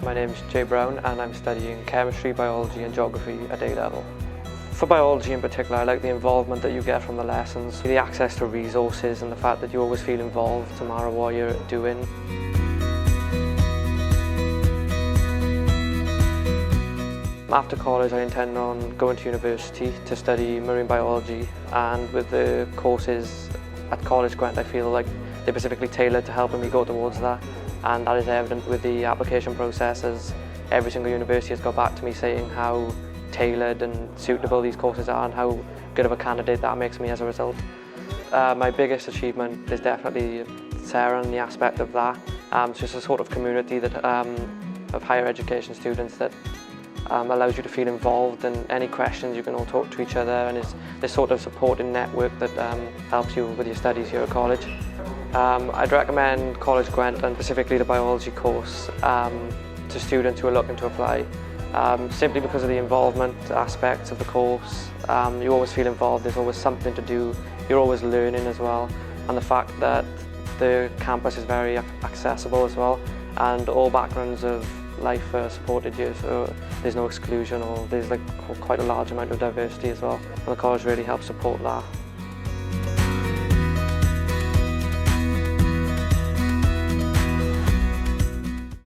My name is Jay Brown and I'm studying chemistry, biology and geography at A level. For biology in particular, I like the involvement that you get from the lessons, the access to resources and the fact that you always feel involved no matter what you're doing. After college I intend on going to university to study marine biology, and with the courses at Coleg Gwent I feel like they're specifically tailored to helping me go towards that, and that is evident with the application process, as every single university has got back to me saying how tailored and suitable these courses are and how good of a candidate that makes me as a result. My biggest achievement is definitely Sarah and the aspect of that. It's just a sort of community that of higher education students that allows you to feel involved, and any questions you can all talk to each other, and it's this sort of supporting network that helps you with your studies here at college. I'd recommend Coleg Gwent and specifically the biology course to students who are looking to apply, simply because of the involvement aspects of the course. You always feel involved, there's always something to do, you're always learning as well, and the fact that the campus is very accessible as well, and all backgrounds of life are supported here, so there's no exclusion, or there's like quite a large amount of diversity as well, and the college really helps support that.